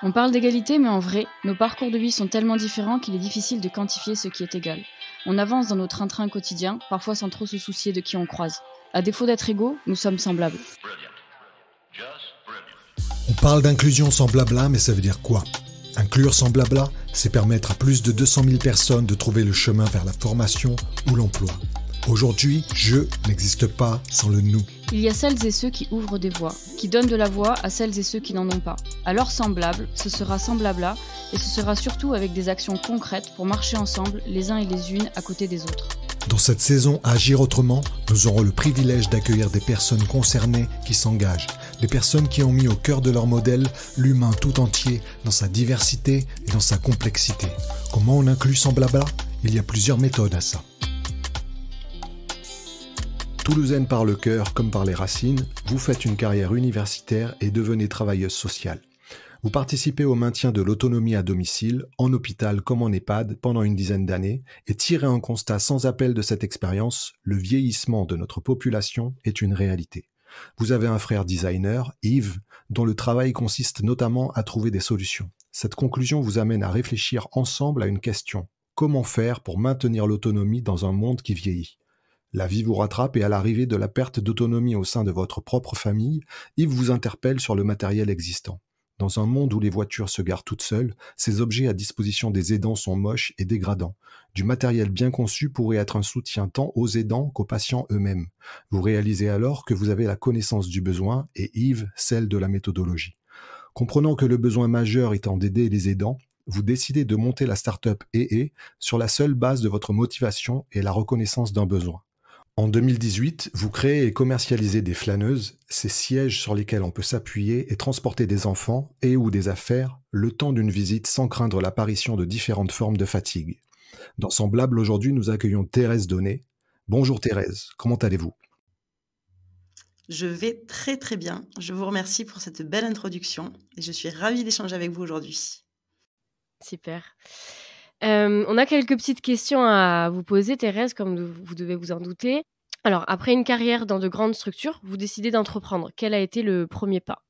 On parle d'égalité, mais en vrai, nos parcours de vie sont tellement différents qu'il est difficile de quantifier ce qui est égal. On avance dans nos train-train quotidiens, parfois sans trop se soucier de qui on croise. À défaut d'être égaux, nous sommes semblables. On parle d'inclusion sans blabla, mais ça veut dire quoi ? Inclure sans blabla, c'est permettre à plus de 200 000 personnes de trouver le chemin vers la formation ou l'emploi. Aujourd'hui, je n'existe pas sans le nous. Il y a celles et ceux qui ouvrent des voies, qui donnent de la voix à celles et ceux qui n'en ont pas. Alors semblable, ce sera sans blabla, et ce sera surtout avec des actions concrètes pour marcher ensemble, les uns et les unes à côté des autres. Dans cette saison Agir autrement, nous aurons le privilège d'accueillir des personnes concernées qui s'engagent, des personnes qui ont mis au cœur de leur modèle l'humain tout entier, dans sa diversité et dans sa complexité. Comment on inclut sans blabla ? Il y a plusieurs méthodes à ça. Toulousaine par le cœur comme par les racines, vous faites une carrière universitaire et devenez travailleuse sociale. Vous participez au maintien de l'autonomie à domicile, en hôpital comme en EHPAD pendant une dizaine d'années et tirez un constat sans appel de cette expérience, le vieillissement de notre population est une réalité. Vous avez un frère designer, Yves, dont le travail consiste notamment à trouver des solutions. Cette conclusion vous amène à réfléchir ensemble à une question. Comment faire pour maintenir l'autonomie dans un monde qui vieillit ? La vie vous rattrape et à l'arrivée de la perte d'autonomie au sein de votre propre famille, Yves vous interpelle sur le matériel existant. Dans un monde où les voitures se garent toutes seules, ces objets à disposition des aidants sont moches et dégradants. Du matériel bien conçu pourrait être un soutien tant aux aidants qu'aux patients eux-mêmes. Vous réalisez alors que vous avez la connaissance du besoin et Yves celle de la méthodologie. Comprenant que le besoin majeur étant d'aider les aidants, vous décidez de monter la start-up EE sur la seule base de votre motivation et la reconnaissance d'un besoin. En 2018, vous créez et commercialisez des flâneuses, ces sièges sur lesquels on peut s'appuyer et transporter des enfants et ou des affaires le temps d'une visite sans craindre l'apparition de différentes formes de fatigue. Dans Semblable, aujourd'hui, nous accueillons Thérèse Donnet. Bonjour Thérèse, comment allez-vous ? Je vais très très bien. Je vous remercie pour cette belle introduction et je suis ravie d'échanger avec vous aujourd'hui. Super. On a quelques petites questions à vous poser, Thérèse, comme vous devez vous en douter. Alors, après une carrière dans de grandes structures, vous décidez d'entreprendre. Quel a été le premier pas ?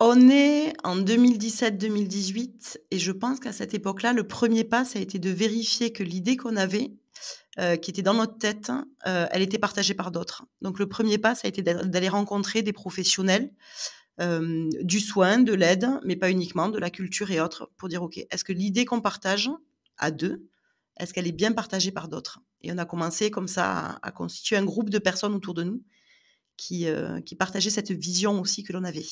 On est en 2017-2018 et je pense qu'à cette époque-là, le premier pas, ça a été de vérifier que l'idée qu'on avait, qui était dans notre tête, elle était partagée par d'autres. Donc le premier pas, ça a été d'aller rencontrer des professionnels du soin, de l'aide, mais pas uniquement, de la culture et autres, pour dire, OK, est-ce que l'idée qu'on partage à deux, est-ce qu'elle est bien partagée par d'autres ? Et on a commencé comme ça à constituer un groupe de personnes autour de nous qui partageaient cette vision aussi que l'on avait.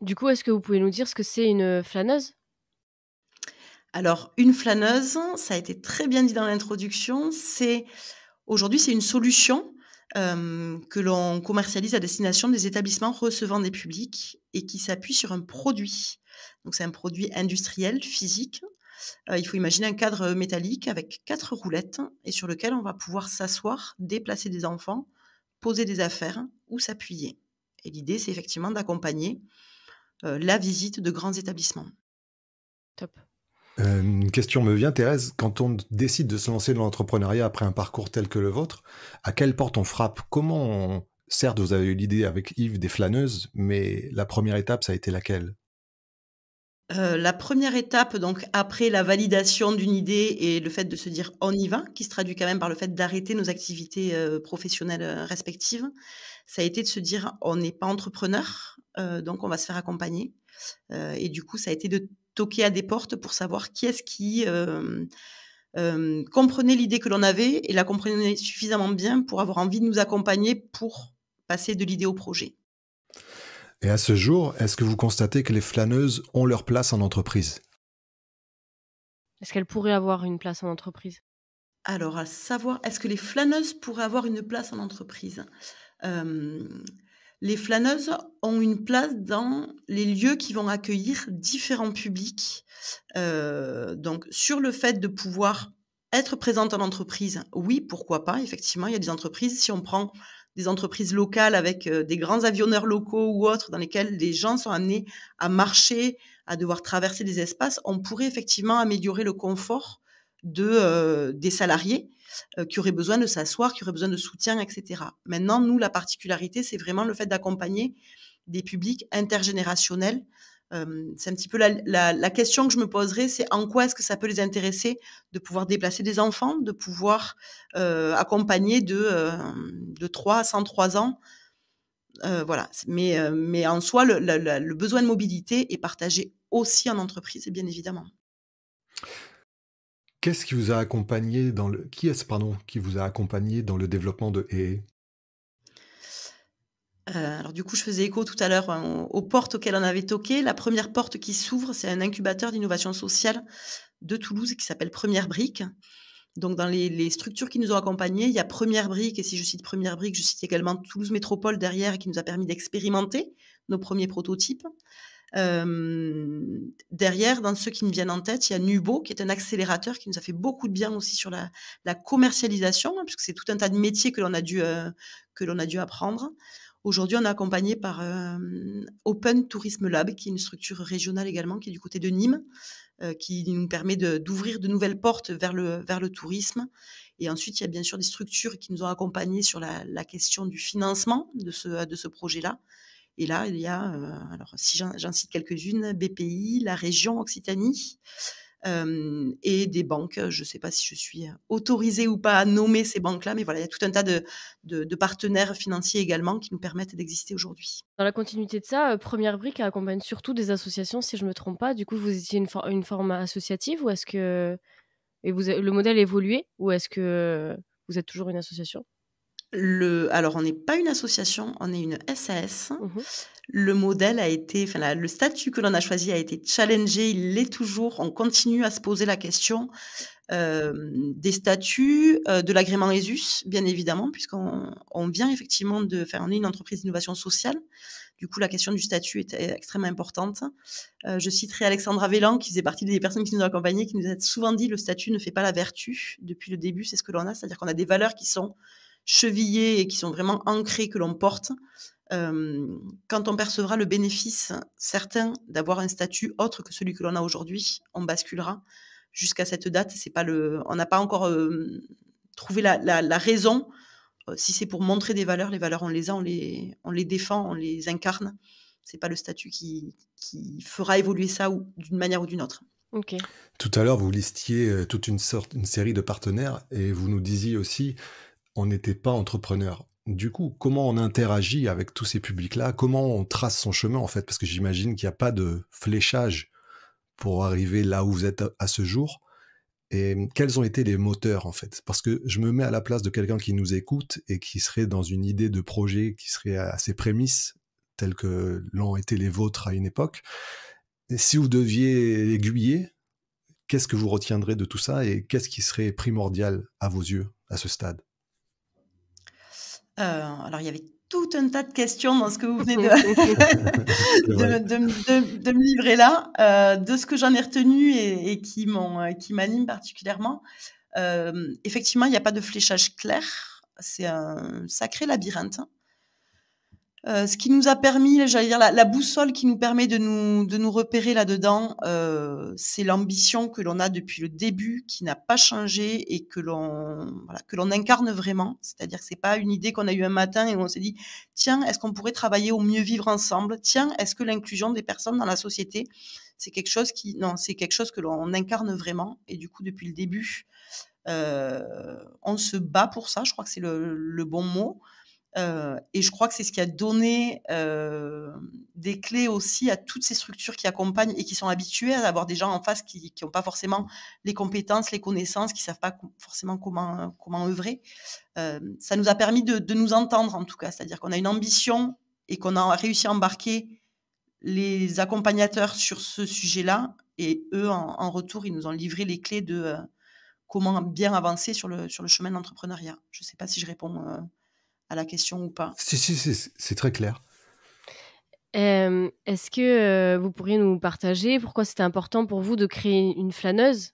Du coup, est-ce que vous pouvez nous dire ce que c'est une flâneuse ? Alors, une flâneuse, ça a été très bien dit dans l'introduction, aujourd'hui, c'est une solution que l'on commercialise à destination des établissements recevant des publics et qui s'appuie sur un produit. Donc, c'est un produit industriel, physique. Il faut imaginer un cadre métallique avec 4 roulettes et sur lequel on va pouvoir s'asseoir, déplacer des enfants, poser des affaires ou s'appuyer. Et l'idée, c'est effectivement d'accompagner la visite de grands établissements. Top. Une question me vient, Thérèse. Quand on décide de se lancer dans l'entrepreneuriat après un parcours tel que le vôtre, à quelle porte on frappe ? Certes, vous avez eu l'idée avec Yves des flâneuses, mais la première étape, ça a été laquelle ? La première étape, donc après la validation d'une idée et le fait de se dire: «On y va», qui se traduit quand même par le fait d'arrêter nos activités, professionnelles, respectives, ça a été de se dire: «On n'est pas entrepreneur, donc on va se faire accompagner», et du coup, ça a été de toquer à des portes pour savoir qui est-ce qui, comprenait l'idée que l'on avait et la comprenait suffisamment bien pour avoir envie de nous accompagner pour passer de l'idée au projet. Et à ce jour, est-ce que vous constatez que les flâneuses ont leur place en entreprise ? Est-ce qu'elle pourrait avoir une place en entreprise ? Alors, à savoir, est-ce que les flâneuses pourraient avoir une place en entreprise ? Les flâneuses ont une place dans les lieux qui vont accueillir différents publics. Donc, sur le fait de pouvoir être présente en entreprise, oui, pourquoi pas, effectivement, il y a des entreprises, si on prend des entreprises locales avec des grands avionneurs locaux ou autres, dans lesquels les gens sont amenés à marcher, à devoir traverser des espaces, on pourrait effectivement améliorer le confort des salariés qui auraient besoin de s'asseoir, qui auraient besoin de soutien, etc. Maintenant, nous, la particularité, c'est vraiment le fait d'accompagner des publics intergénérationnels. C'est un petit peu la question que je me poserais, c'est en quoi est-ce que ça peut les intéresser de pouvoir déplacer des enfants, de pouvoir accompagner de 3 à 103 ans. Voilà. Mais en soi, le besoin de mobilité est partagé aussi en entreprise, bien évidemment. Qu'est-ce qui vous a accompagné dans le qui est-ce, pardon, qui vous a accompagné dans le développement de EE? Alors du coup, je faisais écho tout à l'heure, aux portes auxquelles on avait toqué. La première porte qui s'ouvre, c'est un incubateur d'innovation sociale de Toulouse qui s'appelle Première Brique. Donc dans les structures qui nous ont accompagnés, il y a Première Brique et si je cite Première Brique, je cite également Toulouse Métropole derrière qui nous a permis d'expérimenter nos premiers prototypes. Derrière, dans ceux qui me viennent en tête, il y a Nubo qui est un accélérateur qui nous a fait beaucoup de bien aussi sur la commercialisation, puisque c'est tout un tas de métiers que l'on a dû apprendre. Aujourd'hui, on est accompagné par Open Tourisme Lab, qui est une structure régionale également, qui est du côté de Nîmes, qui nous permet d'ouvrir de nouvelles portes vers le tourisme. Et ensuite, il y a bien sûr des structures qui nous ont accompagnés sur la question du financement de ce projet-là. Et là, il y a, alors si j'en cite quelques-unes, BPI, la région Occitanie, et des banques. Je ne sais pas si je suis autorisée ou pas à nommer ces banques-là, mais voilà, il y a tout un tas de partenaires financiers également qui nous permettent d'exister aujourd'hui. Dans la continuité de ça, Première Brique accompagne surtout des associations, si je ne me trompe pas. Du coup, vous étiez une forme associative ou est-ce que le modèle a évolué ou est-ce que vous êtes toujours une association? Alors, on n'est pas une association, on est une SAS. Mmh. Le modèle a été, enfin, le statut que l'on a choisi a été challengé, il l'est toujours. On continue à se poser la question des statuts, de l'agrément ESUS, bien évidemment, puisqu'on vient effectivement on est une entreprise d'innovation sociale. Du coup, la question du statut est extrêmement importante. Je citerai Alexandra Vélan, qui faisait partie des personnes qui nous ont accompagnés, qui nous a souvent dit: «Le statut ne fait pas la vertu». Depuis le début, c'est ce que l'on a, c'est-à-dire qu'on a des valeurs qui sont chevillées et qui sont vraiment ancrées, que l'on porte. Quand on percevra le bénéfice certain d'avoir un statut autre que celui que l'on a aujourd'hui, on basculera. Jusqu'à cette date, on n'a pas encore trouvé la raison. Si c'est pour montrer des valeurs, les valeurs, on les a, on les défend, on les incarne. C'est pas le statut qui fera évoluer ça d'une manière ou d'une autre. OK. Tout à l'heure, vous listiez toute une série de partenaires et vous nous disiez aussi, on n'était pas entrepreneur. Du coup, comment on interagit avec tous ces publics-là? Comment on trace son chemin, en fait? Parce que j'imagine qu'il n'y a pas de fléchage pour arriver là où vous êtes à ce jour. Et quels ont été les moteurs, en fait? Parce que je me mets à la place de quelqu'un qui nous écoute et qui serait dans une idée de projet qui serait à ses prémices, telles que l'ont été les vôtres à une époque. Et si vous deviez aiguiller, qu'est-ce que vous retiendrez de tout ça et qu'est-ce qui serait primordial à vos yeux à ce stade? Alors il y avait tout un tas de questions dans ce que vous venez C'est vrai. de me livrer là. De ce que j'en ai retenu et qui m'animent particulièrement, effectivement, il n'y a pas de fléchage clair. C'est un sacré labyrinthe. Ce qui nous a permis, j'allais dire la boussole qui nous permet de nous repérer là-dedans, c'est l'ambition que l'on a depuis le début, qui n'a pas changé et que l'on incarne vraiment. C'est-à-dire que c'est pas une idée qu'on a eue un matin et où on s'est dit: «Tiens, est-ce qu'on pourrait travailler au mieux vivre ensemble? Tiens, est-ce que l'inclusion des personnes dans la société?» C'est quelque chose non, c'est quelque chose que l'on incarne vraiment et du coup, depuis le début, on se bat pour ça. Je crois que c'est le bon mot. Et je crois que c'est ce qui a donné, des clés aussi à toutes ces structures qui accompagnent et qui sont habituées à avoir des gens en face qui ont pas forcément les compétences, les connaissances, qui savent pas forcément comment œuvrer. Ça nous a permis de nous entendre en tout cas. C'est-à-dire qu'on a une ambition et qu'on a réussi à embarquer les accompagnateurs sur ce sujet-là et eux en retour, ils nous ont livré les clés de, comment bien avancer sur le chemin de l'entrepreneuriat. Je sais pas si je réponds, à la question ou pas? Si, c'est très clair. Est-ce que, vous pourriez nous partager pourquoi c'était important pour vous de créer une flâneuse?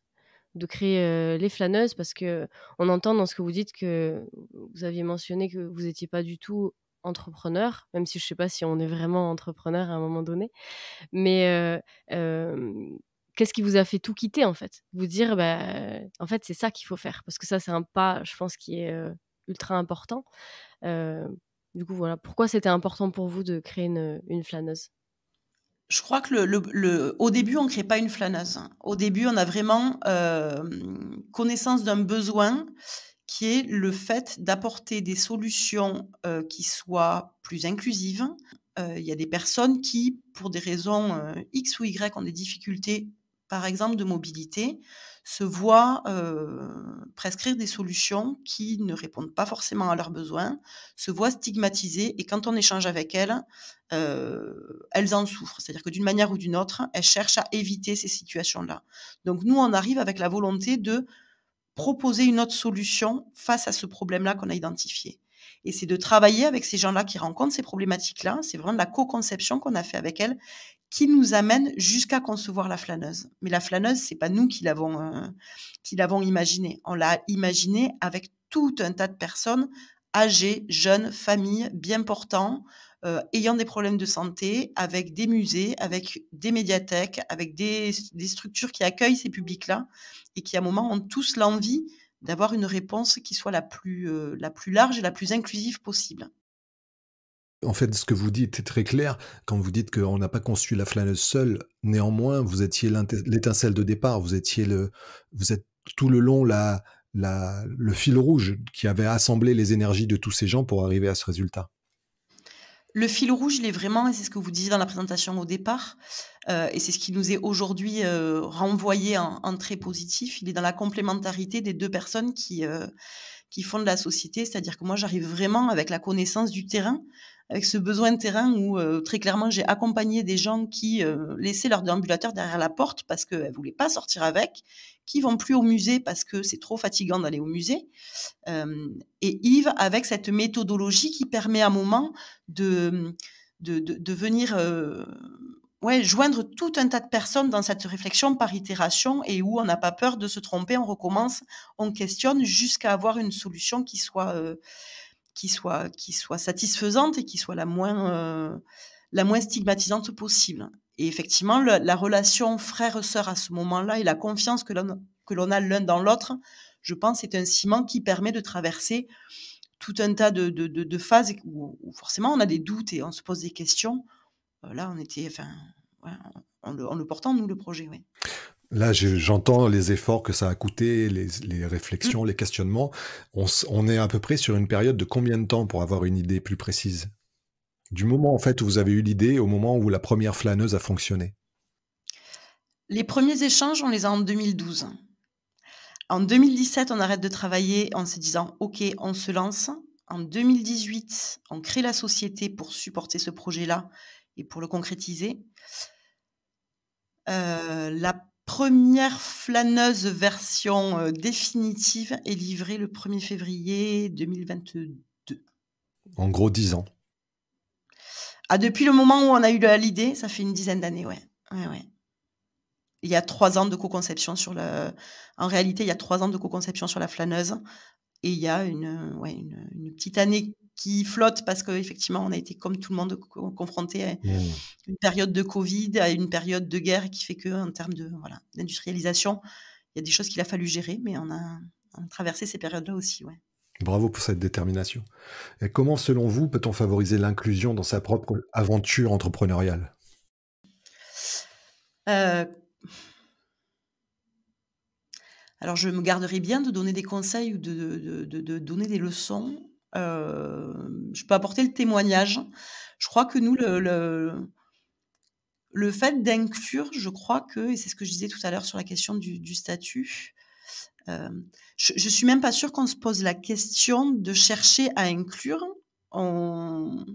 De créer, les flâneuses? Parce qu'on entend dans ce que vous dites que vous aviez mentionné que vous étiez pas du tout entrepreneur, même si je sais pas si on est vraiment entrepreneur à un moment donné. Mais, qu'est-ce qui vous a fait tout quitter, en fait? Vous dire: en fait, c'est ça qu'il faut faire. Parce que ça, c'est un pas, je pense, qui est, ultra important. Heu, du coup, voilà, pourquoi c'était important pour vous de créer une flâneuse? Je crois que au début, on ne crée pas une flâneuse. Au début, on a vraiment, connaissance d'un besoin qui est le fait d'apporter des solutions, qui soient plus inclusives. Il y a des personnes qui, pour des raisons, X ou Y, ont des difficultés, par exemple de mobilité, se voient, prescrire des solutions qui ne répondent pas forcément à leurs besoins, se voient stigmatisées et quand on échange avec elles, elles en souffrent. C'est-à-dire que d'une manière ou d'une autre, elles cherchent à éviter ces situations-là. Donc nous, on arrive avec la volonté de proposer une autre solution face à ce problème-là qu'on a identifié. Et c'est de travailler avec ces gens-là qui rencontrent ces problématiques-là. C'est vraiment de la co-conception qu'on a fait avec elles, qui nous amène jusqu'à concevoir la flâneuse. Mais la flâneuse, c'est pas nous qui l'avons imaginée. On l'a imaginée avec tout un tas de personnes âgées, jeunes, familles, bien portants, ayant des problèmes de santé, avec des musées, avec des médiathèques, avec des structures qui accueillent ces publics-là et qui, à un moment, ont tous l'envie d'avoir une réponse qui soit la plus large et la plus inclusive possible. En fait, ce que vous dites est très clair quand vous dites qu'on n'a pas conçu la flâneuse seule. Néanmoins, vous étiez l'étincelle de départ. Vous êtes tout le long le fil rouge qui avait assemblé les énergies de tous ces gens pour arriver à ce résultat. Le fil rouge, il est vraiment, et c'est ce que vous disiez dans la présentation au départ, et c'est ce qui nous est aujourd'hui, renvoyé en très positif. Il est dans la complémentarité des 2 personnes qui font de la société. C'est-à-dire que moi, j'arrive vraiment avec la connaissance du terrain, avec ce besoin de terrain où, très clairement, j'ai accompagné des gens qui, laissaient leur déambulateur derrière la porte parce qu'elles voulaient pas sortir avec, qui vont plus au musée parce que c'est trop fatigant d'aller au musée. Et Yves, avec cette méthodologie qui permet à un moment de venir, ouais, joindre tout un tas de personnes dans cette réflexion par itération et où on n'a pas peur de se tromper, on recommence, on questionne jusqu'à avoir une solution qui soit satisfaisante et qui soit la moins stigmatisante possible. Et effectivement, la relation frère-sœur à ce moment-là et la confiance que l'on a l'un dans l'autre, je pense, c'est un ciment qui permet de traverser tout un tas de phases où forcément on a des doutes et on se pose des questions. Là, on était, enfin, ouais, on le porte en nous, le projet, oui. Là, j'entends les efforts que ça a coûté, les réflexions, les questionnements. On est à peu près sur une période de combien de temps pour avoir une idée plus précise? Du moment, en fait, où vous avez eu l'idée au moment où la première flâneuse a fonctionné? Les premiers échanges, on les a en 2012. En 2017, on arrête de travailler en se disant: «OK, on se lance». En 2018, on crée la société pour supporter ce projet-là et pour le concrétiser. La première flâneuse version, définitive est livrée le 1er février 2022. En gros 10 ans. Ah, depuis le moment où on a eu l'idée, ça fait une dizaine d'années, ouais. Ouais, ouais. Il y a 3 ans de co-conception en réalité, il y a 3 ans de co-conception sur la flâneuse et il y a ouais, une petite année qui flotte parce qu'effectivement, on a été comme tout le monde confronté à Mmh. une période de Covid, à une période de guerre qui fait qu'en termes de, voilà, d'industrialisation, il y a des choses qu'il a fallu gérer, mais on a traversé ces périodes-là aussi, ouais. Bravo pour cette détermination. Et comment, selon vous, peut-on favoriser l'inclusion dans sa propre aventure entrepreneuriale? Heu, alors je me garderai bien de donner des conseils ou de donner des leçons. Je peux apporter le témoignage. Je crois que nous, le fait d'inclure, je crois que, et c'est ce que je disais tout à l'heure sur la question du statut, je suis même pas sûre qu'on se pose la question de chercher à inclure. On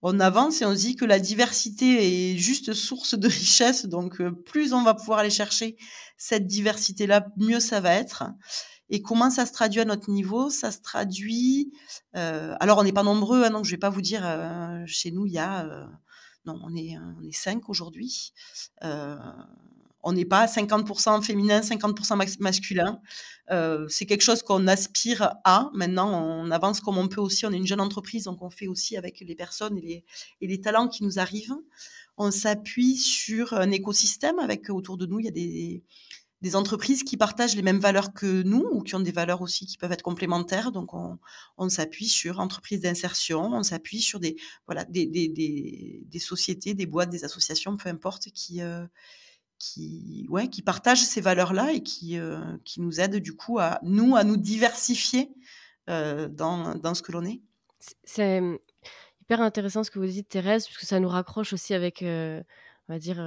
on avance et on se dit que la diversité est juste source de richesse, donc plus on va pouvoir aller chercher cette diversité-là, mieux ça va être. Et comment ça se traduit à notre niveau? Ça se traduit, alors on n'est pas nombreux, hein, donc je vais pas vous dire, chez nous il y a, non, on est 5 aujourd'hui. Heu, On n'est pas 50% féminin, 50% masculin. C'est quelque chose qu'on aspire à. Maintenant, on avance comme on peut aussi. On est une jeune entreprise, donc on fait aussi avec les personnes et les talents qui nous arrivent. On s'appuie sur un écosystème avec autour de nous, il y a des entreprises qui partagent les mêmes valeurs que nous ou qui ont des valeurs aussi qui peuvent être complémentaires. Donc, on s'appuie sur entreprises d'insertion, on s'appuie sur des sociétés, des boîtes, des associations, peu importe, qui partagent ces valeurs-là et qui nous aident du coup à nous diversifier dans ce que l'on est. C'est hyper intéressant ce que vous dites, Thérèse, puisque ça nous raccroche aussi avec, on va dire,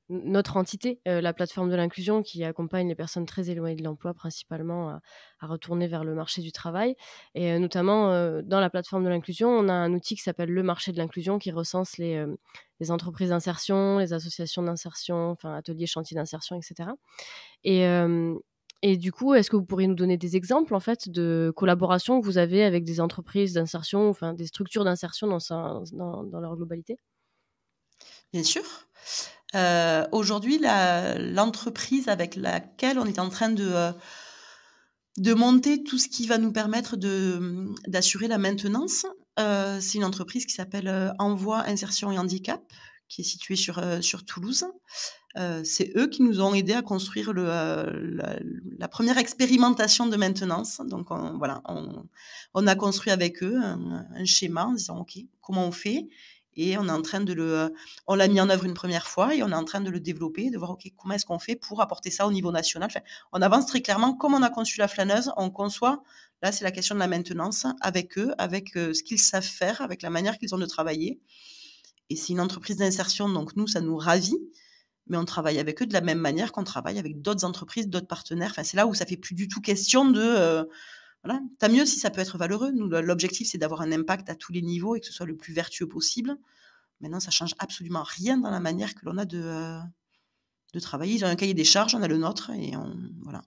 notre entité, la plateforme de l'inclusion qui accompagne les personnes très éloignées de l'emploi principalement à retourner vers le marché du travail. Et notamment, dans la plateforme de l'inclusion, on a un outil qui s'appelle le marché de l'inclusion qui recense les entreprises d'insertion, les associations d'insertion, enfin ateliers, chantiers d'insertion, etc. Et du coup, est-ce que vous pourriez nous donner des exemples en fait de collaborations que vous avez avec des entreprises d'insertion, enfin des structures d'insertion dans leur globalité? Bien sûr. Aujourd'hui, l'entreprise avec laquelle on est en train de monter tout ce qui va nous permettre d'assurer la maintenance, c'est une entreprise qui s'appelle Envoi Insertion et Handicap, qui est située sur Toulouse. C'est eux qui nous ont aidés à construire la première expérimentation de maintenance. Donc, on a construit avec eux un schéma en disant, OK, comment on fait ? Et on est en train on l'a mis en œuvre une première fois et on est en train de le développer, de voir, OK, comment est-ce qu'on fait pour apporter ça au niveau national. Enfin, on avance très clairement. Comme on a conçu la flâneuse, on conçoit, là, c'est la question de la maintenance avec eux, avec ce qu'ils savent faire, avec la manière qu'ils ont de travailler. Et c'est une entreprise d'insertion, donc nous, ça nous ravit. Mais on travaille avec eux de la même manière qu'on travaille avec d'autres entreprises, d'autres partenaires. Enfin, c'est là où ça fait plus du tout question de... voilà, tant mieux si ça peut être valeureux. Nous, l'objectif, c'est d'avoir un impact à tous les niveaux et que ce soit le plus vertueux possible. Maintenant, ça change absolument rien dans la manière que l'on a de travailler. Ils ont un cahier des charges, on a le nôtre et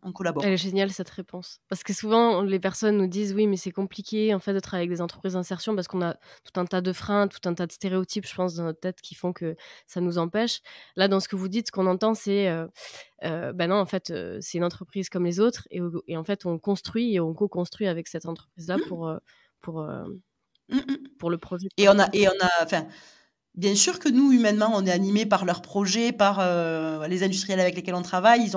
on collabore. Elle est géniale cette réponse. Parce que souvent, les personnes nous disent oui, mais c'est compliqué en fait de travailler avec des entreprises d'insertion parce qu'on a tout un tas de freins, tout un tas de stéréotypes, je pense, dans notre tête qui font que ça nous empêche. Là, dans ce que vous dites, ce qu'on entend, c'est non, en fait, c'est une entreprise comme les autres et en fait, on construit et on co-construit avec cette entreprise-là pour le projet. Et on a, enfin, bien sûr que nous, humainement, on est animés par leurs projets, par les industriels avec lesquels on travaille. Il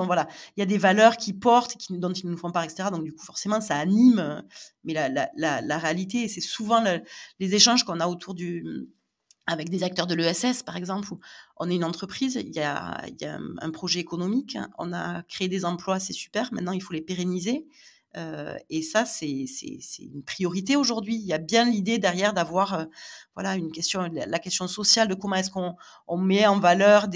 y a des valeurs qu'ils portent, dont ils nous font part, etc. Donc, du coup, forcément, ça anime. Mais la réalité, et c'est souvent les échanges qu'on a avec des acteurs de l'ESS, par exemple, où on est une entreprise, il y a un projet économique, on a créé des emplois, c'est super. Maintenant, il faut les pérenniser. Et ça, c'est une priorité aujourd'hui. Il y a bien l'idée derrière d'avoir la question sociale de comment est-ce qu'on met en valeur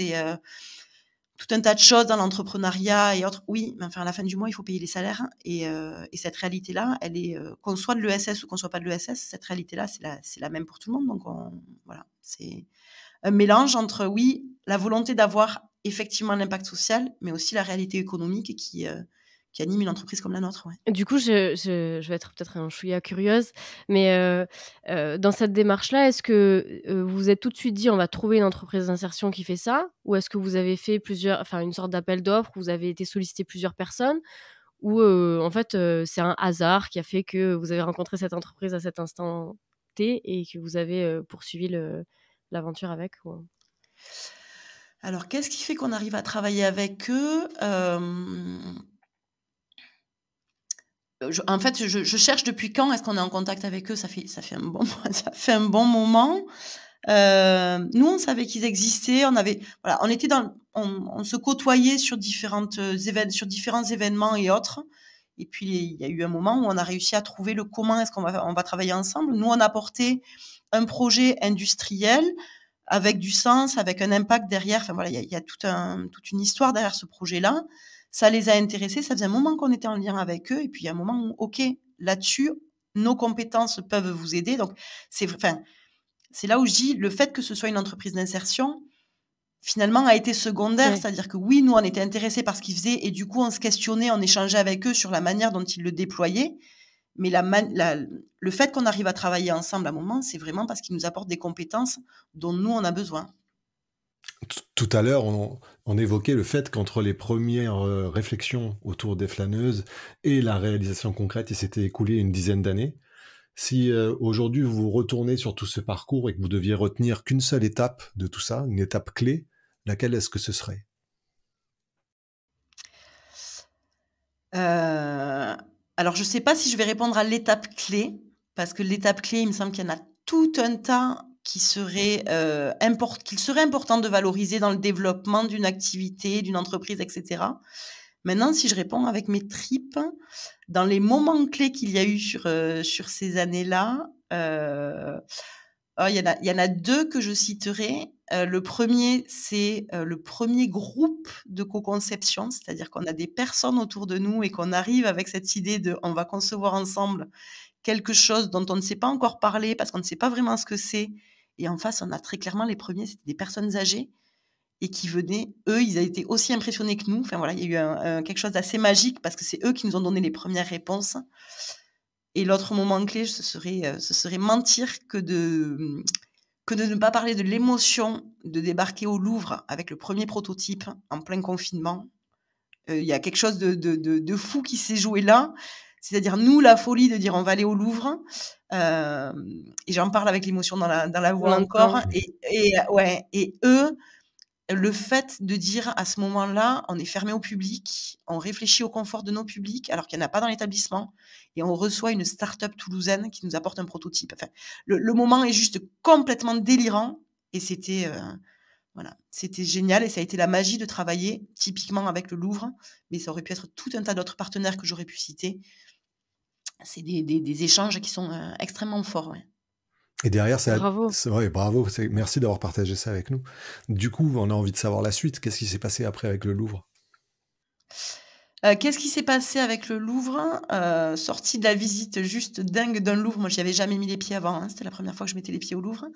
tout un tas de choses dans l'entrepreneuriat et autres. Oui, mais enfin, à la fin du mois, il faut payer les salaires. Et cette réalité-là, elle est, qu'on soit de l'ESS ou qu'on soit pas de l'ESS, cette réalité-là, c'est la même pour tout le monde. Donc, c'est un mélange entre, oui, la volonté d'avoir effectivement l'impact social, mais aussi la réalité économique qui anime une entreprise comme la nôtre. Ouais. Du coup, je vais être peut-être un chouïa curieuse, mais dans cette démarche-là, est-ce que vous vous êtes tout de suite dit on va trouver une entreprise d'insertion qui fait ça, ou est-ce que vous avez fait une sorte d'appel d'offres où vous avez été sollicité plusieurs personnes, ou en fait c'est un hasard qui a fait que vous avez rencontré cette entreprise à cet instant T et que vous avez poursuivi l'aventure avec ou... Alors, qu'est-ce qui fait qu'on arrive à travailler avec eux En fait, je cherche depuis quand est-ce qu'on est en contact avec eux. Ça fait un bon moment. Nous, on savait qu'ils existaient. On se côtoyait sur différents événements et autres. Et puis, il y a eu un moment où on a réussi à trouver le comment est-ce qu'on va travailler ensemble. Nous, on a porté un projet industriel avec du sens, avec un impact derrière. Enfin, voilà, il y a toute une histoire derrière ce projet-là. Ça les a intéressés. Ça faisait un moment qu'on était en lien avec eux. Et puis, il y a un moment où, OK, là-dessus, nos compétences peuvent vous aider. Donc, c'est là où je dis, le fait que ce soit une entreprise d'insertion, finalement, a été secondaire. Ouais. C'est-à-dire que oui, nous, on était intéressés par ce qu'ils faisaient. Et du coup, on se questionnait, on échangeait avec eux sur la manière dont ils le déployaient. Mais le fait qu'on arrive à travailler ensemble à un moment, c'est vraiment parce qu'ils nous apportent des compétences dont nous, on a besoin. Tout à l'heure, on évoquait le fait qu'entre les premières réflexions autour des flâneuses et la réalisation concrète, il s'était écoulé une dizaine d'années. Si aujourd'hui vous retournez sur tout ce parcours et que vous deviez retenir qu'une seule étape de tout ça, une étape clé, laquelle est-ce que ce serait? Alors je ne sais pas si je vais répondre à l'étape clé, parce que l'étape clé, il me semble qu'il y en a tout un tas qu'il serait important de valoriser dans le développement d'une activité, d'une entreprise, et cetera. Maintenant, si je réponds avec mes tripes, dans les moments clés qu'il y a eu sur ces années-là, il y en a 2 que je citerai. Le premier, c'est, le premier groupe de co-conception, c'est-à-dire qu'on a des personnes autour de nous et qu'on arrive avec cette idée de: «On va concevoir ensemble quelque chose dont on ne sait pas encore parler parce qu'on ne sait pas vraiment ce que c'est», et en face, on a très clairement les premiers, c'était des personnes âgées et qui venaient, eux, ils a été aussi impressionnés que nous. Enfin voilà, il y a eu quelque chose d'assez magique parce que c'est eux qui nous ont donné les premières réponses. Et l'autre moment clé, ce serait mentir que de ne pas parler de l'émotion de débarquer au Louvre avec le premier prototype en plein confinement. Il y a quelque chose de fou qui s'est joué là. C'est-à-dire, nous, la folie de dire: «On va aller au Louvre», et j'en parle avec l'émotion dans la On voix l'entend. encore, et ouais, et eux, le fait de dire à ce moment-là, on est fermé au public, on réfléchit au confort de nos publics alors qu'il n'y en a pas dans l'établissement, et on reçoit une start-up toulousaine qui nous apporte un prototype. Enfin, le moment est juste complètement délirant, et c'était, voilà, c'était génial, et ça a été la magie de travailler typiquement avec le Louvre, mais ça aurait pu être tout un tas d'autres partenaires que j'aurais pu citer. C'est des échanges qui sont, extrêmement forts, ouais. Et derrière, Bravo. c'est vrai, bravo, merci d'avoir partagé ça avec nous. Du coup, on a envie de savoir la suite. Qu'est-ce qui s'est passé après avec le Louvre? Qu'est-ce qui s'est passé avec le Louvre? Sortie de la visite juste dingue d'un Louvre, moi j'y avais jamais mis les pieds avant, hein, c'était la première fois que je mettais les pieds au Louvre.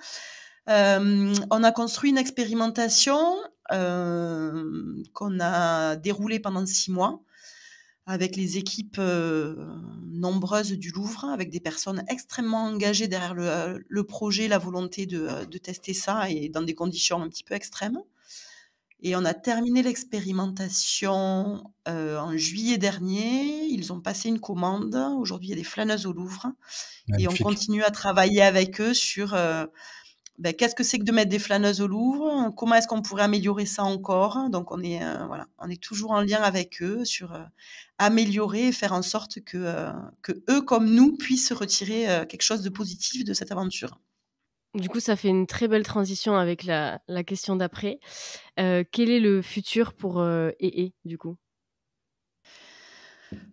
On a construit une expérimentation, qu'on a déroulée pendant 6 mois avec les équipes, nombreuses du Louvre, avec des personnes extrêmement engagées derrière le projet, la volonté de tester ça, et dans des conditions un petit peu extrêmes. Et on a terminé l'expérimentation, en juillet dernier. Ils ont passé une commande. Aujourd'hui, il y a des flâneuses au Louvre, et on Magnifique. continue à travailler avec eux sur, qu'est-ce que c'est que de mettre des flâneuses au Louvre? Comment est-ce qu'on pourrait améliorer ça encore? Donc on est, voilà, on est toujours en lien avec eux sur, améliorer et faire en sorte que eux comme nous puissent retirer, quelque chose de positif de cette aventure. Du coup, ça fait une très belle transition avec la question d'après. Quel est le futur pour, EE, du coup?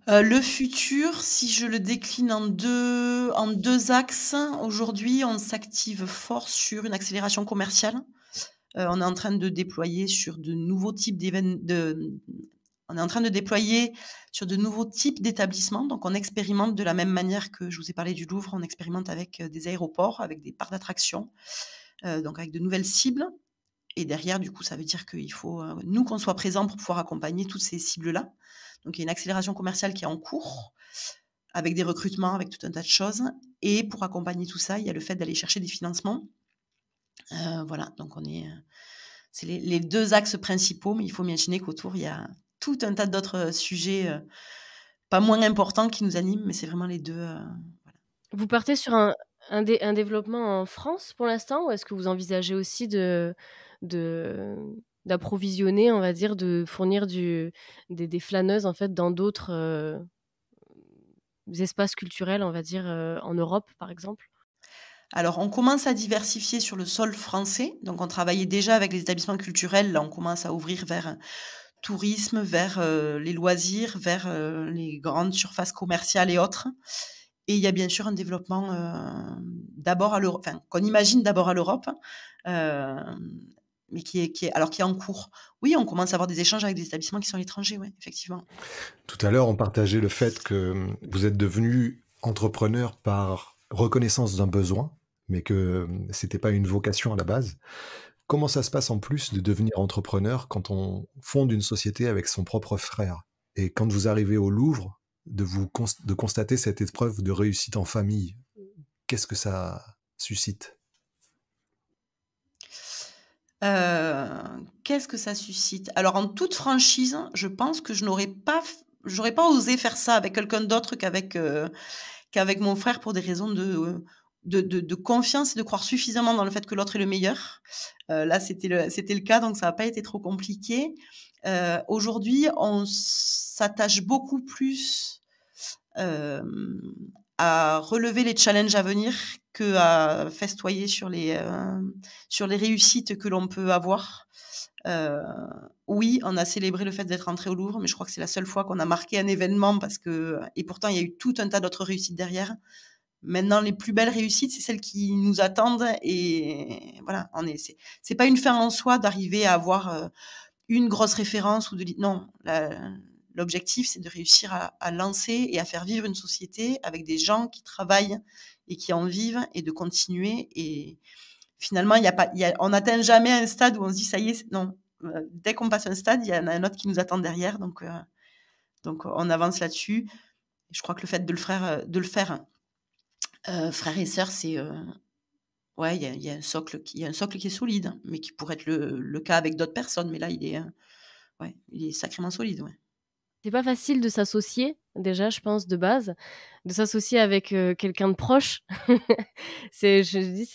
Le futur, si je le décline en deux axes, aujourd'hui, on s'active fort sur une accélération commerciale. On est en train de déployer sur de nouveaux types on est en train de déployer sur de nouveaux types d'établissements. Donc on expérimente de la même manière que je vous ai parlé du Louvre, on expérimente avec, des aéroports, avec des parcs d'attractions, donc avec de nouvelles cibles, et derrière, du coup, ça veut dire qu'il faut, nous, qu'on soit présents pour pouvoir accompagner toutes ces cibles-là. Donc il y a une accélération commerciale qui est en cours, avec des recrutements, avec tout un tas de choses, et pour accompagner tout ça, il y a le fait d'aller chercher des financements. Voilà, donc c'est les 2 axes principaux, mais il faut imaginer qu'autour, il y a tout un tas d'autres, sujets, pas moins importants qui nous animent, mais c'est vraiment les 2. Voilà. Vous partez sur un développement en France pour l'instant, ou est-ce que vous envisagez aussi de d'approvisionner, on va dire, de fournir des flâneuses, en fait, dans d'autres, espaces culturels, on va dire, en Europe, par exemple? Alors, on commence à diversifier sur le sol français, donc on travaillait déjà avec les établissements culturels. Là, on commence à ouvrir vers tourisme, vers, les loisirs, vers, les grandes surfaces commerciales et autres. Et il y a bien sûr un développement, d'abord à l'Europe, enfin, qu'on imagine d'abord à l'Europe, mais qui est en cours. Oui, on commence à avoir des échanges avec des établissements qui sont à l'étranger, ouais, effectivement. Tout à l'heure, on partageait le fait que vous êtes devenu entrepreneur par reconnaissance d'un besoin, mais que c'était pas une vocation à la base. Comment ça se passe en plus de devenir entrepreneur quand on fonde une société avec son propre frère? Et quand vous arrivez au Louvre, de constater cette épreuve de réussite en famille, qu'est-ce que ça suscite? Heu, qu'est-ce que ça suscite? Alors en toute franchise, je pense que j'aurais pas osé faire ça avec quelqu'un d'autre qu'avec mon frère pour des raisons de confiance et de croire suffisamment dans le fait que l'autre est le meilleur. Là, c'était le cas, donc ça n'a pas été trop compliqué. Aujourd'hui, on s'attache beaucoup plus, à relever les challenges à venir qu'à festoyer sur les réussites que l'on peut avoir. Heu, oui, on a célébré le fait d'être entré au Louvre, mais je crois que c'est la seule fois qu'on a marqué un événement et pourtant il y a eu tout un tas d'autres réussites derrière. Maintenant, les plus belles réussites, c'est celles qui nous attendent et voilà, c'est pas une fin en soi d'arriver à avoir, une grosse référence ou non, l'objectif, c'est de réussir à lancer et à faire vivre une société avec des gens qui travaillent et qui en vivent et de continuer et finalement, on n'atteint jamais un stade où on se dit: «Ça y est», non, dès qu'on passe un stade, il y en a un autre qui nous attend derrière donc on avance là-dessus et je crois que le fait de le faire, frères et sœurs, ouais, il y a un socle qui est solide, mais qui pourrait être le cas avec d'autres personnes, mais là, ouais, il est sacrément solide, ouais. C'est pas facile de s'associer, déjà, je pense, de base, de s'associer avec, quelqu'un de proche. Je dis,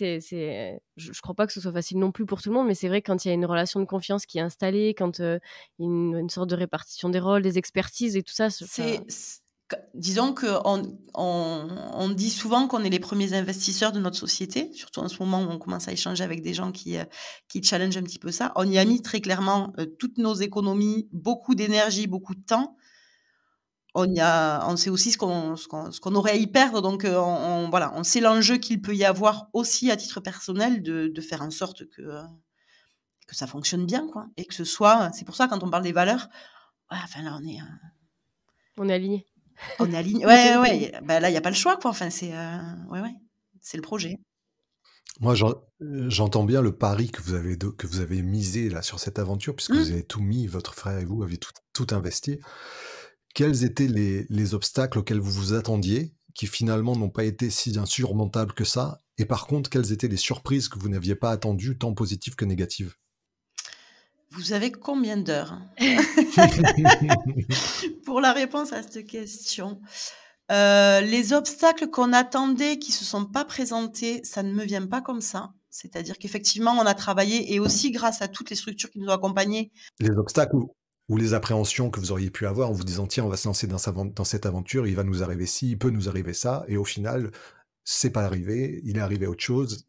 je crois pas que ce soit facile non plus pour tout le monde, mais c'est vrai quand il y a une relation de confiance qui est installée, quand, il y a une sorte de répartition des rôles, des expertises et tout ça, C'est c Disons qu'on dit souvent qu'on est les premiers investisseurs de notre société, surtout en ce moment où on commence à échanger avec des gens qui challengent un petit peu ça. On y a mis très clairement, toutes nos économies, beaucoup d'énergie, beaucoup de temps. On sait aussi ce qu'on aurait à y perdre, donc voilà, on sait l'enjeu qu'il peut y avoir aussi à titre personnel de faire en sorte que ça fonctionne bien, quoi et que ce soit c'est pour ça quand on parle des valeurs, ouais, enfin là on est alignés. on est aligné ouais, ouais, ouais, bah, là, il y a pas le choix, quoi, enfin ouais, ouais, c'est le projet. Moi, j'entends bien le pari que vous avez misé là sur cette aventure, puisque vous Mmh. avez tout mis, votre frère et vous avez tout investi. Quels étaient les obstacles auxquels vous vous attendiez, qui finalement n'ont pas été si insurmontables que ça? Et par contre, quelles étaient les surprises que vous n'aviez pas attendues, tant positives que négatives? Vous avez combien d'heures pour la réponse à cette question? Les obstacles qu'on attendait qui se sont pas présentés, ça ne me vient pas comme ça. C'est-à-dire qu'effectivement, on a travaillé et aussi grâce à toutes les structures qui nous ont accompagnés. Les obstacles ou les appréhensions que vous auriez pu avoir en vous disant: «Tiens, on va se lancer dans cette aventure, il va nous arriver ci, il peut nous arriver ça» et au final, c'est pas arrivé, il est arrivé autre chose.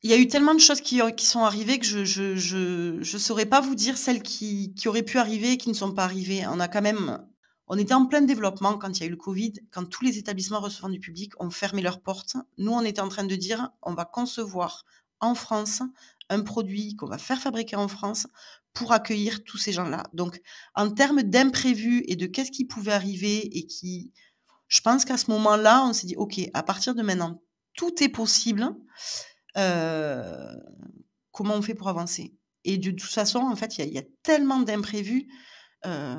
Il y a eu tellement de choses qui sont arrivées que je saurais pas vous dire celles qui auraient pu arriver et qui ne sont pas arrivées. On était en plein développement quand il y a eu le covid, quand tous les établissements recevant du public ont fermé leurs portes. Nous, on était en train de dire: «On va concevoir en France un produit qu'on va faire fabriquer en France pour accueillir tous ces gens-là». Donc en termes d'imprévus et de qu'est-ce qui pouvait arriver je pense qu'à ce moment-là, on s'est dit: «OK, à partir de maintenant, tout est possible». Heu, Comment on fait pour avancer? Et de toute façon, en fait, il y a tellement d'imprévus, heu,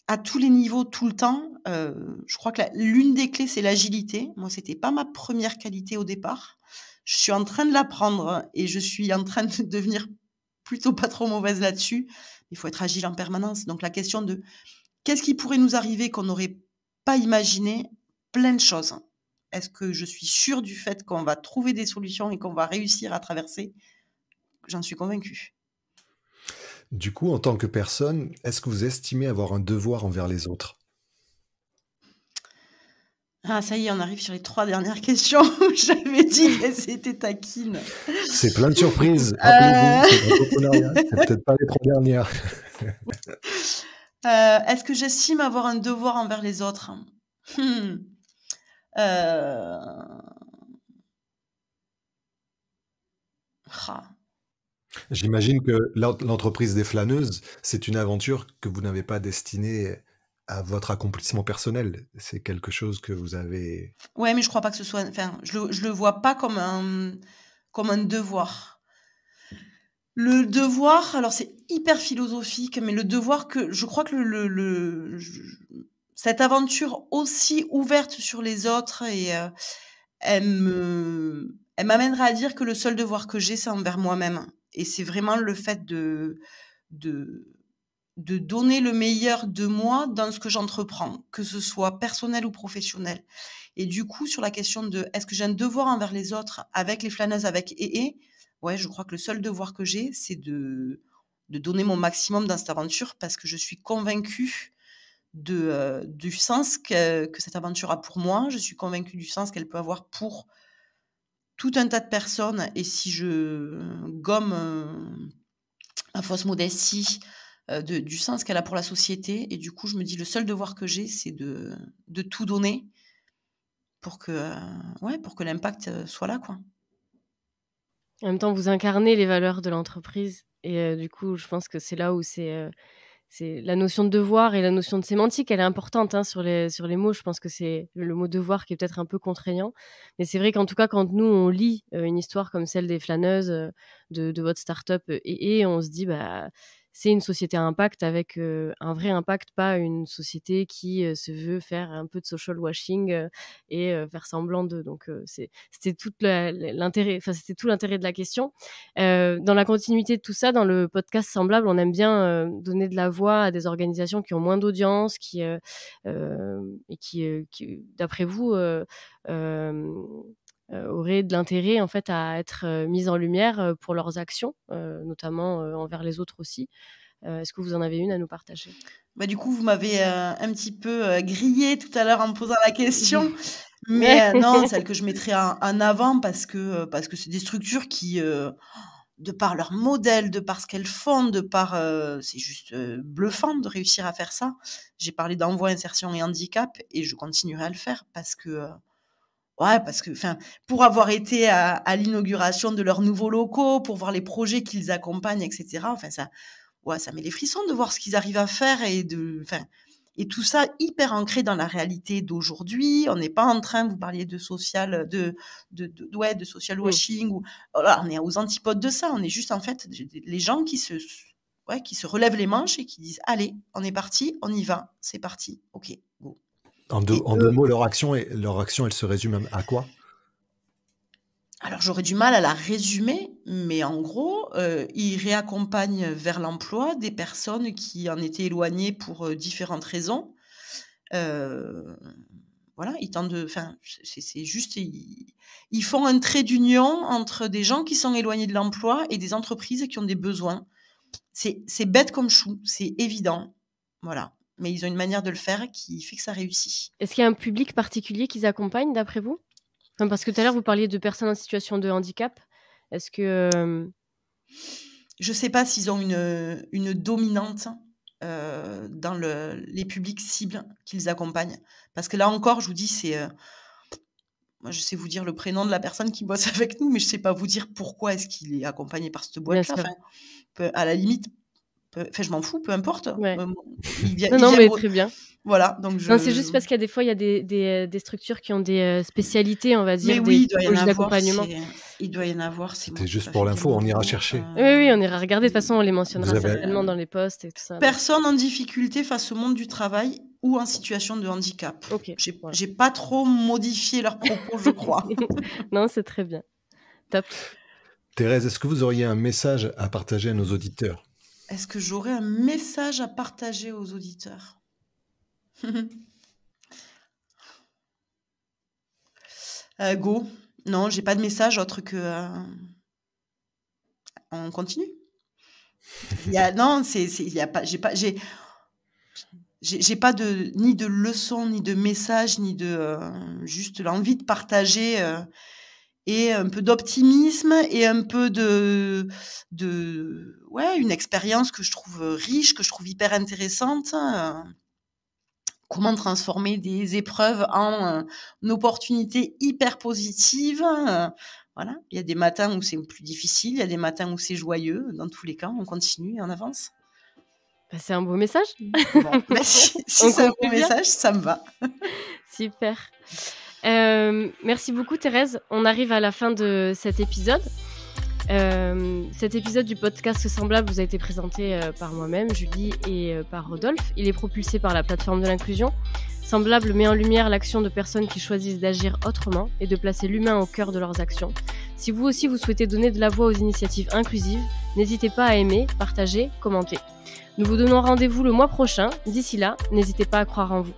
à tous les niveaux, tout le temps. Je crois que l'une des clés, c'est l'agilité. Moi, c'était pas ma première qualité au départ. Je suis en train de l'apprendre et je suis en train de devenir plutôt pas trop mauvaise là-dessus. Il faut être agile en permanence. Donc la question de: «Qu'est-ce qui pourrait nous arriver qu'on n'aurait pas imaginé?» Plein de choses. Est-ce que je suis sûre du fait qu'on va trouver des solutions et qu'on va réussir à traverser? J'en suis convaincue. Du coup, en tant que personne, est-ce que vous estimez avoir un devoir envers les autres? Ah ça y est, on arrive sur les 3 dernières questions. J'avais dit qu'elles étaient taquines. C'est plein de surprises, rappelez-vous, Heu, c'est l'entrepreneuriat, c'est peut-être pas les 3 dernières. est-ce que j'estime avoir un devoir envers les autres? Mmh. Heu, ah, J'imagine que l'entreprise des flâneuses, c'est une aventure que vous n'avez pas destinée à votre accomplissement personnel. C'est quelque chose que vous avez. ouais, mais je crois pas que ce soit enfin, je le vois pas comme un devoir. Le devoir, alors c'est hyper philosophique, mais le devoir que je crois que cette aventure aussi ouverte sur les autres elle m'amènera à dire que le seul devoir que j'ai, c'est envers moi-même Et c'est vraiment le fait de donner le meilleur de moi dans ce que j'entreprends, que ce soit personnel ou professionnel. Et du coup, sur la question de est-ce que j'ai un devoir envers les autres avec les flâneuses, avec ouais, je crois que le seul devoir que j'ai, c'est de donner mon maximum dans cette aventure parce que je suis convaincue du sens que cette aventure a pour moi. Je suis convaincue du sens qu'elle peut avoir pour tout un tas de personnes. Et si je gomme ma fausse modestie du sens qu'elle a pour la société, et du coup, je me dis, le seul devoir que j'ai, c'est de tout donner pour que l'impact soit là, quoi. En même temps, vous incarnez les valeurs de l'entreprise et du coup, je pense que c'est là où c'est la notion de devoir et la notion de sémantique, elle est importante sur les mots. Je pense que c'est le mot devoir qui est peut-être un peu contraignant. Mais c'est vrai qu'en tout cas, quand nous, on lit une histoire comme celle des flâneuses de votre start-up et on se dit, c'est une société à impact avec un vrai impact, pas une société qui se veut faire un peu de social washing et faire semblant de. Donc, c'était tout l'intérêt de la question. Dans la continuité de tout ça, dans le podcast Semblable, on aime bien donner de la voix à des organisations qui ont moins d'audience, et qui, d'après vous, auraient de l'intérêt en fait à être mises en lumière pour leurs actions, notamment envers les autres aussi. Est-ce que vous en avez une à nous partager ? Du coup, vous m'avez un petit peu grillé tout à l'heure en me posant la question. Mais non, celle que je mettrais en avant parce que c'est des structures qui, de par leur modèle, de par ce qu'elles font, de par... c'est juste bluffant de réussir à faire ça. J'ai parlé d'envoi, insertion et handicap et je continuerai à le faire parce que... pour avoir été à l'inauguration de leurs nouveaux locaux, pour voir les projets qu'ils accompagnent, etc., ça met les frissons de voir ce qu'ils arrivent à faire et tout ça hyper ancré dans la réalité d'aujourd'hui. On n'est pas en train, vous parliez de social, de social washing, on est aux antipodes de ça. On est juste en fait les gens qui se relèvent les manches et qui disent allez, on est parti, on y va, c'est parti, ok, go. En deux mots, leur action, elle se résume à quoi ? Alors, j'aurais du mal à la résumer, mais en gros, ils réaccompagnent vers l'emploi des personnes qui en étaient éloignées pour différentes raisons. Ils tentent c'est juste, ils font un trait d'union entre des gens qui sont éloignés de l'emploi et des entreprises qui ont des besoins. C'est bête comme chou, c'est évident, voilà. Mais ils ont une manière de le faire qui fait que ça réussit. Est-ce qu'il y a un public particulier qu'ils accompagnent, d'après vous ? Parce que tout à l'heure, vous parliez de personnes en situation de handicap. Est-ce que... Je ne sais pas s'ils ont une dominante dans les publics cibles qu'ils accompagnent. Parce que là encore, je vous dis, c'est... moi, je sais vous dire le prénom de la personne qui bosse avec nous, mais je ne sais pas vous dire pourquoi est-ce qu'il est accompagné par cette boîte-là. À la limite... je m'en fous, peu importe. Ouais. Mais très bien. Voilà, donc Non, c'est juste parce qu'il y a des fois, il y a des structures qui ont des spécialités, on va dire, mais oui, des projets d'accompagnement. Il doit y en avoir. C'était juste pour l'info, on ira chercher. Oui, on ira regarder. De toute façon, on les mentionnera certainement dans les posts et tout ça. Personne en difficulté face au monde du travail ou en situation de handicap. Okay, j'ai pas trop modifié leurs propos, je crois. Non, c'est très bien. Top. Thérèse, est-ce que vous auriez un message à partager à nos auditeurs ? Est-ce que j'aurais un message à partager aux auditeurs ? Go. Non, j'ai pas de message autre que on continue. J'ai pas ni de leçon, ni de message, ni de juste l'envie de partager et un peu d'optimisme et un peu une expérience que je trouve riche, que je trouve hyper intéressante. Comment transformer des épreuves en une opportunité hyper positive. Voilà. Il y a des matins où c'est plus difficile, il y a des matins où c'est joyeux. Dans tous les cas, on continue et on avance. C'est un beau message. Bon, si c'est un beau message, ça me va. Super. Merci beaucoup, Thérèse. On arrive à la fin de cet épisode. Cet épisode du podcast Semblable vous a été présenté par moi-même, Julie, et par Rodolphe. Il est propulsé par la plateforme de l'inclusion. Semblable met en lumière l'action de personnes qui choisissent d'agir autrement et de placer l'humain au cœur de leurs actions. Si vous aussi vous souhaitez donner de la voix aux initiatives inclusives, N'hésitez pas à aimer, partager, commenter. Nous vous donnons rendez-vous le mois prochain. D'ici là, n'hésitez pas à croire en vous.